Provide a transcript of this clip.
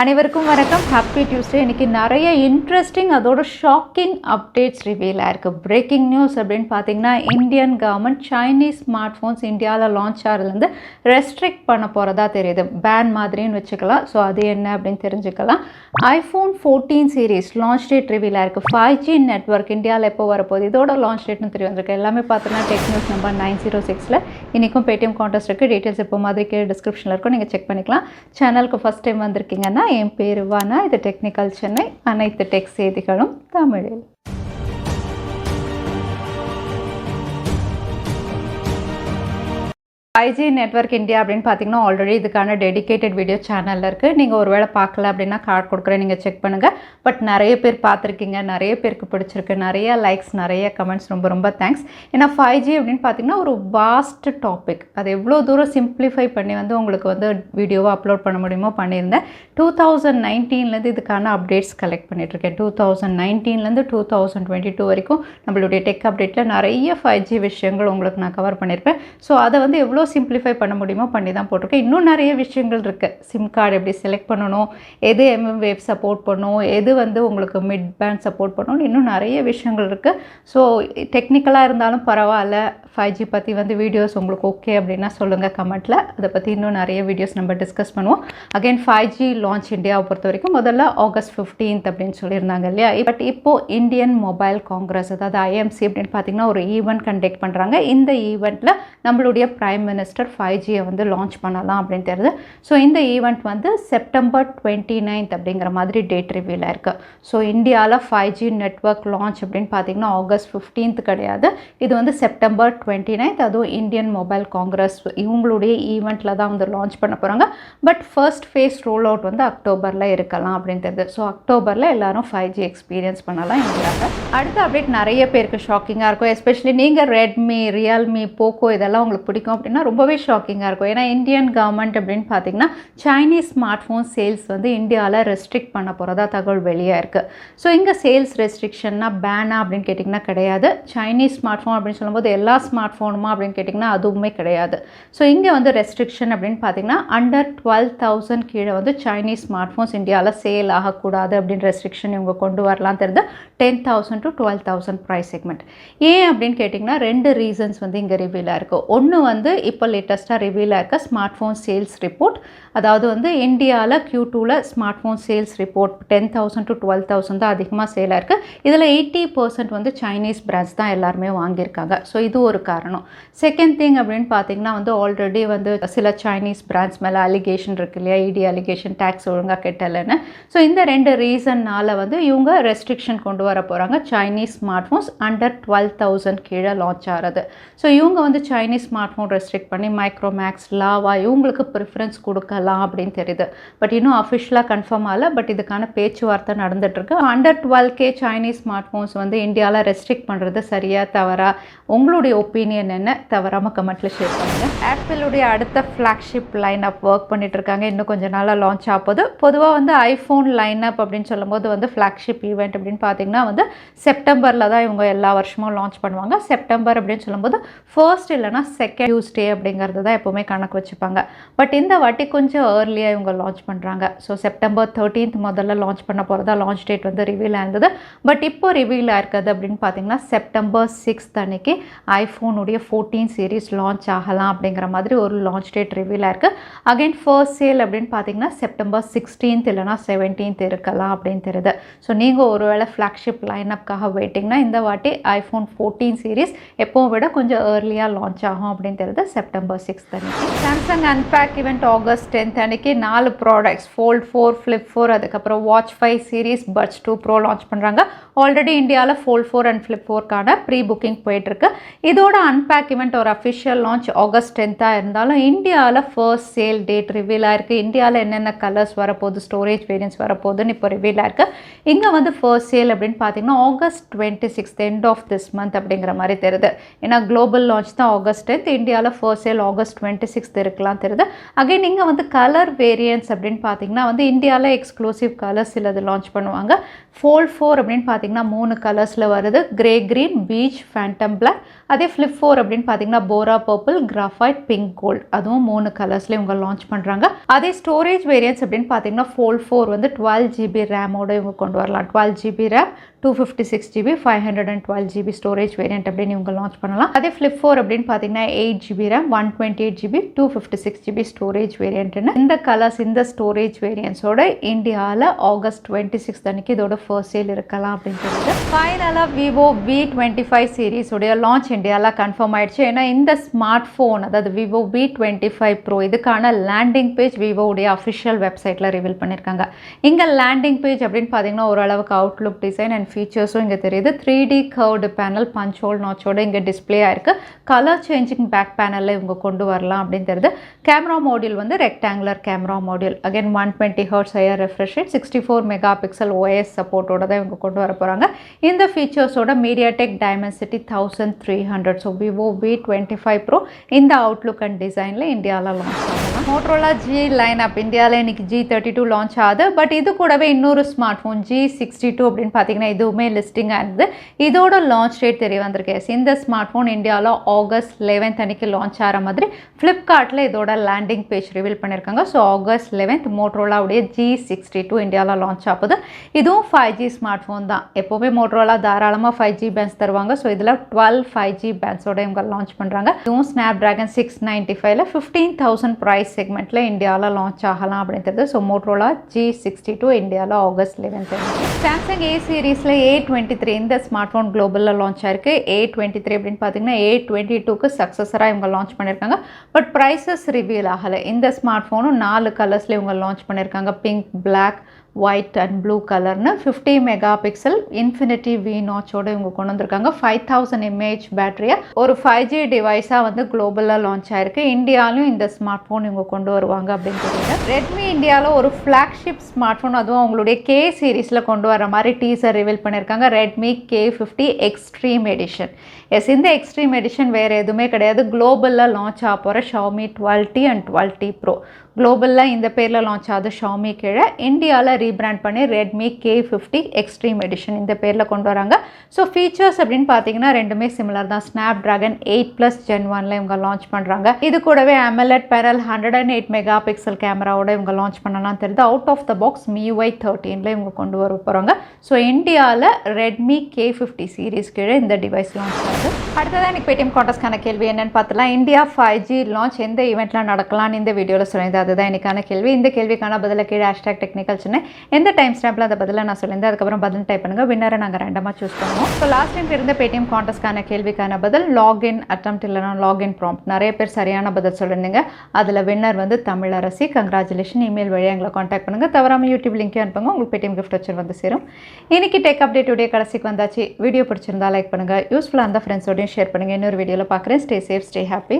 அனைவருக்கும் வணக்கம். Happy Tuesday. இன்றைக்கி நிறைய இன்ட்ரெஸ்டிங் அதோட ஷாக்கிங் அப்டேட்ஸ் ரிவீல் ஆயிருக்கு. பிரேக்கிங் நியூஸ் அப்படின்னு பார்த்தீங்கன்னா, Indian government Chinese smart phones இந்தியாவில் லான்ச் ஆகிறதுலேருந்து ரெஸ்ட்ரிக்ட் பண்ண போகிறதா தெரியுது. பேன் மாதிரின்னு வச்சுக்கலாம். ஸோ அது என்ன அப்படின்னு தெரிஞ்சுக்கலாம். IPhone 14 series launch date reveal ஆயிருக்கு. 5G நெட்ஒர்க் இந்தியாவில் எப்போ வரப்போகுது, இதோட லான்ச் டேட்னு தெரிய வந்திருக்கு. எல்லாமே பார்த்தீங்கன்னா டெக் நியூஸ் நம்பர் 906 இன்றைக்கும் பேடிஎம் கான்டெஸ்ட் இருக்குது. டீட்டெயில்ஸ் இப்போ மாதிரி கீழே டிஸ்கிரிப்ஷனில் இருக்கும், நீங்கள் செக் பண்ணிக்கலாம். சேனலுக்கு ஃபஸ்ட் டைம் வந்திருக்கீங்கன்னா, என் பேர் வானா, இது டெக்னிக்கல் சென்னை. அனைத்து டெக் செய்திகளும் தமிழில். 5G நெட்ஒர்க் இந்தியா அப்படின்னு பார்த்தீங்கன்னா, ஆல்ரெடி இதுக்கான டெடிகேட்டட் வீடியோ சேனலில் இருக்குது. நீங்கள் ஒரு வேளை பார்க்கல அப்படின்னா கார்டு கொடுக்குறேன், நீங்கள் செக் பண்ணுங்கள். பட் நிறைய பேர் பார்த்துருக்கீங்க, நிறைய பேருக்கு பிடிச்சிருக்கு, நிறைய லைக்ஸ், நிறைய கமெண்ட்ஸ். ரொம்ப ரொம்ப தேங்க்ஸ். ஏன்னா 5G அப்படின்னு பார்த்தீங்கன்னா ஒரு வாஸ்ட் டாபிக். அது எவ்வளோ தூரம் சிம்பிளிஃபை பண்ணி உங்களுக்கு வீடியோவாக அப்லோட் பண்ண முடியுமோ பண்ணியிருந்தேன். 2019 இதுக்கான அப்டேட்ஸ் கலெக்ட் பண்ணிகிட்ருக்கேன். 2019 2022 வரைக்கும் நம்மளுடைய டெக் அப்டேட்டில் நிறைய 5G விஷயங்கள் உங்களுக்கு நான் கவர் பண்ணியிருப்பேன். ஸோ அதை எவ்வளோ சிம்பிளிஃபை பண்ண முடியுமோ பண்ணி தான் போட்டிருக்கேன். இன்னும் நிறைய விஷயங்கள் இருக்குது. சிம் கார்டு எப்படி செலக்ட் பண்ணணும், எது வேவ் சப்போர்ட் பண்ணணும், எது உங்களுக்கு மிட் பேண்ட் சப்போர்ட் பண்ணணும், இன்னும் நிறைய விஷயங்கள் இருக்குது. ஸோ டெக்னிக்கலாக இருந்தாலும் பரவாயில்ல, 5G பற்றி வீடியோஸ் உங்களுக்கு ஓகே அப்படின்னா சொல்லுங்கள் கமெண்ட்டில். அதை பற்றி இன்னும் நிறைய வீடியோஸ் நம்ம டிஸ்கஸ் பண்ணுவோம். அகைன் 5G லான்ச் இந்தியாவை பொறுத்த வரைக்கும் முதல்ல August 15 அப்படின்னு சொல்லியிருந்தாங்க இல்லையா. பட் இப்போது இந்தியன் மொபைல் காங்கிரஸ், அதாவது IMC அப்படின்னு பார்த்தீங்கன்னா ஒரு ஈவெண்ட் கண்டக்ட் பண்ணுறாங்க. இந்த ஈவெண்ட்டில் நம்மளுடைய பிரைம் மினிஸ்டர் 5G லான்ச் பண்ணலாம் அப்படின்னு தெரியுது. ஸோ இந்த ஈவெண்ட் செப்டம்பர் 29 அப்படிங்கிற மாதிரி டேட் ரிவீல் ஆயிருக்கு. ஸோ இந்தியாவில் 5G நெட்ஒர்க் லான்ச் அப்படின்னு பார்த்தீங்கன்னா August 15 கிடையாது, இது செப்டம்பர் 29. அதுவும் இந்தியன் மொபைல் காங்கிரஸ் இவங்களுடைய ஈவெண்ட்டில் தான் லான்ச் பண்ண போகிறாங்க. But first face roll out அக்டோபரில் இருக்கலாம் அப்படின்னு தெரியுது. ஸோ அக்டோபரில் எல்லாரும் 5G எக்ஸ்பீரியன்ஸ் பண்ணலாம் இந்தியாவில். அடுத்த அப்டேட் நிறைய பேருக்கு ஷாக்கிங்காக இருக்கும். எஸ்பெஷலி நீங்கள் ரெட்மி, ரியல்மி, போக்கோ இதெல்லாம் உங்களுக்கு பிடிக்கும் அப்படின்னா ரொம்பவே ஷாக்கிங்காக இருக்கும். ஏன்னா இந்தியன் கவர்மெண்ட் அப்படின்னு பார்த்தீங்கன்னா சைனீஸ் ஸ்மார்ட் ஃபோன் சேல்ஸ் இந்தியாவில் ரெஸ்ட்ரிக்ட் பண்ண போகிறதா தகவல் வெளியாக இருக்குது. ஸோ இங்கே சேல்ஸ் ரெஸ்ட்ரிக்ஷன்னா பேனா அப்படின்னு கேட்டிங்கன்னா கிடையாது. சைனீஸ் ஸ்மார்ட் ஃபோன் அப்படின்னு சொல்லும்போது எல்லா ஸ்மார்ட் ஃபோனுமா அப்படின்னு கேட்டிங்கன்னா அதுவுமே கிடையாது. ஸோ இங்கே ரெஸ்ட்ரிக்ஷன் அப்படின்னு பார்த்தீங்கன்னா அண்டர் 12,000 கீழே சைனீஸ் ஸ்மார்ட் ஃபோன்ஸ் இந்தியாவில் சேல் ஆகக்கூடாது அப்படின்னு ரெஸ்ட்ரிக்ஷன் இவங்க கொண்டு வரலாம் தெரியுது. 10,000 to 12,000 ப்ரைஸ் செக்மெண்ட். ஏன் அப்படின்னு கேட்டிங்கன்னா ரெண்டு ரீசன்ஸ் இங்கே ரிவீலாக இருக்குது. ஒன்று இப்போ லேட்டஸ்ட்டாக ரிவீலாக இருக்க ஸ்மார்ட் ஃபோன் சேல்ஸ் ரிப்போர்ட். அதாவது இந்தியாவில் Q2 smart phone sales report 10,000 to 12,000 தான் அதிகமாக சேலாக இருக்குது. இதில் 80% சைனீஸ் பிராண்ட்ஸ் தான் எல்லாருமே வாங்கியிருக்காங்க. ஸோ இது ஒரு காரணம். செகண்ட் திங் அப்படின்னு பார்த்தீங்கன்னா ஆல்ரெடி சில சைனீஸ் பிராண்ட்ஸ் மேலே அலிகேஷன் இருக்குது இல்லையா, இடி அலிகேஷன், டேக்ஸ் ஒழுங்காக கெட்டலைன்னு. ஸோ இந்த ரெண்டு ரீசன்னால் இவங்க ரெஸ்ட்ரிக்ஷன் கொண்டு வர போகிறாங்க. சைனீஸ் ஸ்மார்ட் ஃபோன்ஸ் அண்டர் 12,000 கீழே லான்ச் ஆகிறது. ஸோ இவங்க சைனீஸ் ஸ்மார்ட் ஃபோன் ரெஸ்ட்ரிக்ட் பண்ணி மைக்ரோமேக்ஸ், லாவா இவங்களுக்கு ப்ரிஃபரன்ஸ் கொடுக்கலாம் அப்படின்னு தெரியுது. பட் இன்னும் அஃபிஷியலாக கன்ஃபார்ம் ஆகலை. பட் இதுக்கான பேச்சுவார்த்தை நடந்துகிட்ருக்கு. Under 12K Chinese smart phones இந்தியாவில் ரெஸ்ட்ரிக்ட் பண்ணுறது சரியா தவறா, உங்களுடைய ஒப்பீனியன் என்ன, தவறாமல் கமெண்ட்டில் ஷேர் பண்ணுங்கள். ஆப்பிளுடைய அடுத்த ஃப்ளாக்ஷிப் லைன் அப் ஒர்க் பண்ணிட்டு இருக்காங்க. இன்னும் கொஞ்சம் நாளாக லான்ச் ஆகுது. பொதுவாக ஐஃபோன் லைன் அப் அப்படின்னு சொல்லும்போது ஃப்ளாக்ஷிப் ஈவெண்ட் அப்படின்னு பார்த்தீங்கன்னா செப்டம்பரில் தான் இவங்க எல்லா வருஷமும் லான்ச் பண்ணுவாங்க. செப்டம்பர் அப்படின்னு சொல்லும்போது ஃபர்ஸ்ட் இல்லைனா செகண்ட் டியூஸ்டே அப்படிங்கிறது தான் எப்போவுமே கணக்கு வச்சுப்பாங்க. பட் இந்த வாட்டி கொஞ்சம் ஏர்லியாக இவங்க லான்ச் பண்ணுறாங்க. ஸோ செப்டம்பர் 13 முதல்ல லான்ச் பண்ண போகிறதா லான்ச் டேட் ரிவீல் ஆயிருந்தது. பட் இப்போ ரிவீல் ஆயிருக்குது அப்படின்னு பார்த்தீங்கன்னா செப்டம்பர் 6 அன்னைக்கு ஐஃபோனுடைய 14 சீரீஸ் லான்ச் ஆகலாம் அப்படிங்கிற மாதிரி ஒரு லான்ச் டேட் ரிவீல் ஆயிருக்கு. அகைன் ஃபர்ஸ்ட் சேல் அப்படின்னு பார்த்தீங்கன்னா செப்டம்பர் 16 இல்லைனா 17 இருக்கலாம் அப்படின்னு தெரியுது. ஸோ நீங்கள் ஒருவேளை ஃப்ளாக்ஷிப் லைனப்காக வெயிட்டிங்னா இந்த வாட்டி ஐஃபோன் 14 சீரீஸ் எப்போவும் விட கொஞ்சம் ஏர்லியாக லான்ச் ஆகும் அப்படின்னு தெரியுது. செப்டம்பர் 6 அன்னைக்கு. சாம்சங் அன்பேக் ஈவெண்ட் August 10 அன்னைக்கு 4 ப்ராடக்ட்ஸ் Fold 4, Flip 4, அதுக்கப்புறம் Watch 5 series, Buds 2 Pro launch பண்ணுறாங்க. ஆல்ரெடி இந்தியாவில் Fold 4 அண்ட் Flip 4க்கான ப்ரீ புக்கிங் போயிட்டுருக்கு. இதோட அன்பேக் ஈவெண்ட் ஒரு அஃபிஷியல் லான்ச் August 10 இருந்தாலும் இந்தியாவில் ஃபர்ஸ்ட் சேல் டேட் ரிவீல் ஆயிருக்கு. இந்தியாவில் என்னென்ன கலர்ஸ் வரப்போகுது, ஸ்டோரேஜ் வேரியன்ஸ் வரப்போகுதுன்னு இப்போ ரிவீல் ஆயிருக்கு. இங்கே ஃபர்ஸ்ட் சேல் அப்படின்னு பார்த்தீங்கன்னா August 26 end of this month அப்படிங்கிற மாதிரி தெரியுது. ஏன்னா குளோபல் லான்ச் தான் August 10, இந்தியாவில் first first sale August 26th இருக்கலாம் தெரியுது. அகைன் நீங்கள் வந்து கலர் வேரியன்ட்ஸ் அப்படின்னு பார்த்தீங்கன்னா வந்து இந்தியாவில் எக்ஸ்க்ளூசிவ் கலர்ஸ் சிலது லான்ச் பண்ணுவாங்க. Fold 4 அப்படின்னு பார்த்தீங்கன்னா 3 கலர்ஸில் வருது. Grey green, peach, phantom black. அதே Flip 4 அப்படின்னு பார்த்தீங்கன்னா bora purple, graphite, pink gold, அதுவும் 3 கலர்ஸ்லேயும் இவங்க லான்ச் பண்ணுறாங்க. அதே ஸ்டோரேஜ் வேரியன்ட்ஸ் அப்படின்னு பார்த்தீங்கன்னா Fold 4 வந்து 12GB ரேமோட இவங்க கொண்டு வரலாம். 12GB RAM, 256GB, 512GB storage variant அப்படின்னு இவங்க லான்ச் பண்ணலாம். அதே Flip 4 அப்படின்னு பார்த்தீங்கன்னா 8GB RAM, 128GB, 256GB storage வேரியன்ட்னு இந்த கலர்ஸ் இந்த ஸ்டோரேஜ் வேரியன்ட்ஸோட இந்தியாவில் ஆகஸ்ட் 26th அன்னைக்கு இதோட ஃபர்ஸ்ட் சேல் இருக்கலாம் அப்படின்னு சொல்லிட்டு ஃபைனலாக விவோ V25 சீரீஸோடைய லான்ச் இந்தியாவில் கன்ஃபார்ம் ஆயிடுச்சு. ஏன்னா இந்த ஸ்மார்ட் ஃபோன் அதாவது விவோ V25 Pro இதுக்கான லேண்டிங் பேஜ் விவோடைய அஃபிஷியல் வெப்சைட்டில் ரிவீல் பண்ணியிருக்காங்க. இங்கே லேண்டிங் பேஜ் அப்படின்னு பார்த்தீங்கன்னா ஓரளவுக்கு அவுட்லுக் டிசைன் அண்ட் ஃபீச்சர்ஸும் இங்கே தெரியுது. 3D curved panel punch hole நாச்சோட இங்கே டிஸ்பிளே ஆயிருக்கு. கலர் சேஞ்சிங் பேக் பேனலில் இவங்க கொண்டு வரலாம் அப்படின்னு தெரியுது. கேமரா மாடியூல் வந்து rectangular camera module. Again 120Hz higher refresh rate, 64 megapixel OIS சப்போர்ட்டோட தான் இவங்க கொண்டு வர போகிறாங்க. இந்த ஃபீச்சர்ஸோட MediaTek Dimensity 1300. So Vivo V25 Pro இந்த அவுட்லுக் அண்ட் டிசைனில் இந்தியாவில் லான்ச் ஆகலாம். மோட்டோரோலா G லைன் அப் இந்தியாவில் இன்னைக்கு G32 லான்ச் ஆகுது. பட் இது கூடவே இன்னொரு ஸ்மார்ட் ஃபோன் G62 அப்படின்னு பார்த்தீங்கன்னா இதுவுமே லிஸ்டிங் ஆகுது. இதோட லான்ச் டேட் தெரிய வந்திருக்கு. இந்த ஸ்மார்ட் ஃபோன் இந்தியாவில் ஆகஸ்ட் 11th அன்னைக்கு லான்ச் ஆகிற மாதிரி ஃப்ளிப்கார்ட்டில் இதோட லேண்டிங் பேஜ் ரிவீல் பண்ணியிருக்காங்க. ஸோ ஆகஸ்ட் 11th மோட்டோரோலாவுடைய G62 இந்தியாவில் லான்ச் ஆகுது. இதுவும் 5G ஸ்மார்ட் ஃபோன் தான். எப்போவுமே மோட்டோரோலா தாராளமாக 5G பேண்ட்ஸ் தருவாங்க. ஸோ இதில் 12 5G பேண்ட்ஸோட இவங்க லான்ச் பண்ணுறாங்க. இதுவும் ஸ்னாப்டிராகன் 695ல 15,000 ப்ரைஸ் செக்மெண்ட்டில் இந்தியாவில் லான்ச் ஆகலாம் அப்படின்றது. ஸோ மோட்டோரோலா G62 இந்தியாவில் ஆகஸ்ட் 11th. சாம்சங் A சீரீஸில் A23 இந்த ஸ்மார்ட் ஃபோன் குளோபலில் லான்ச் ஆயிருக்கு. A23 அப்படின்னு பார்த்தீங்கன்னா A22க்கு சக்ஸஸராக இவங்க லான்ச் பண்ணியிருக்காங்க. பட் ப்ரைஸஸ் ரிவீல் ஆகலை. இந்த ஸ்மார்ட் ஃபோனும் 4 கலர்ஸில் இவங்க லான்ச் பண்ணியிருக்காங்க. Pink, black, white and blue கலர்னு 50 மெகாபிக்சல் இன்ஃபினிட்டி V நாச்சோட இவங்க கொண்டு வந்திருக்காங்க. 5000 mAh பேட்டரியை ஒரு 5G டிவைஸாக வந்து குளோபலில் லான்ச் ஆயிருக்கு. இந்தியாவிலும் இந்த ஸ்மார்ட் ஃபோன் இவங்க கொண்டு வருவாங்க அப்படின்னு சொல்லிட்டு ரெட்மி இந்தியாவில் ஒரு ஃப்ளாக்ஷிப் ஸ்மார்ட் ஃபோன் அதுவும் அவங்களுடைய K சீரீஸில் கொண்டு வர மாதிரி டீசர் ரிவீல் பண்ணியிருக்காங்க. Redmi K50 extreme edition. Yes, இந்த எக்ஸ்ட்ரீம் எடிஷன் வேறு எதுவுமே கிடையாது. குளோபலில் லான்ச் ஆக போகிற Xiaomi 12T and 12T Pro குளோபலில் இந்த பேரில் லான்ச் ஆகுது. Xiaomi கீழே இந்தியாவில் ரீபிராண்ட் பண்ணி ரெட்மி K50 எக்ஸ்ட்ரீம் எடிஷன் இந்த பேரில் கொண்டு வராங்க. ஸோ ஃபீச்சர்ஸ் அப்படின்னு பார்த்தீங்கன்னா ரெண்டுமே சிமிலர் தான். ஸ்னாப்டிராகன் 8+ Gen 1ல இவங்க லான்ச் பண்ணுறாங்க. இது கூடவே AMOLED பேனல் 108 மெகாபிக்சல் கேமராவோட இவங்க லான்ச் பண்ணலாம் தெரியுது. Out of the box MIUI 13ல இவங்க கொண்டு வர போகிறாங்க. ஸோ இந்தியாவில் ரெட்மி K50 சீரீஸ் கீழே இந்த டிவைஸ் லான்ச் ஆகுது. அடுத்ததான் எனக்கு பேடிஎம் கான்டெஸ்ட்கான கேள்வி என்னன்னு பார்த்தலாம். இந்தியா 5G லான்ச் எந்த ஈவெண்ட்டில் நடக்கலாம்னு இந்த வீடியோவில் சொல்லியிருந்தேன். அதுதான் எனக்கான கேள்வி. இந்த கேள்விக்கான பதில கீழே #Technical Chennai எந்த டைம் ஸ்டாம்பில் அந்த பதில நான் சொல்லியிருந்தேன். அதுக்கப்புறம் பதில் டைப் பண்ணுங்க. வின்னரை நாங்கள் ரேண்டமாக சூஸ் பண்ணுவோம். ஸோ லாஸ்ட் டைம் இருந்த பேடிஎம் கான்டெஸ்ட்கான கேள்விக்கான பதில் லாகின் அட்டெம்ப்ட் இல்லைனா லாகின் ப்ராம்ப்ட். நிறைய பேர் சரியான பதில் சொல்லியிருந்தீங்க. அதில் வின்னர் வந்து தமிழரசி. கங்க்ராச்சுலேஷன். இமெயில் வழியாக எங்களை காண்டாக்ட் பண்ணுங்கள். தவறாமல் யூடியூப் லிங்க்கே அனுப்புங்க. உங்களுக்கு பேடிஎம் கிஃப்ட் வச்சு வந்து சேரும். இன்னைக்கு டெக் அப்டேட் உடைய கடைசிக்கு வந்தாச்சு. வீடியோ பிடிச்சிருந்தா லைக் பண்ணுங்கள். யூஸ்ஃபுல்லாக இருந்தால் ஃப்ரெண்ட்ஸோடையும் ஷேர் பண்ணுங்கள். இன்னொரு வீடியோவில் பார்க்குறேன். Stay safe, stay happy.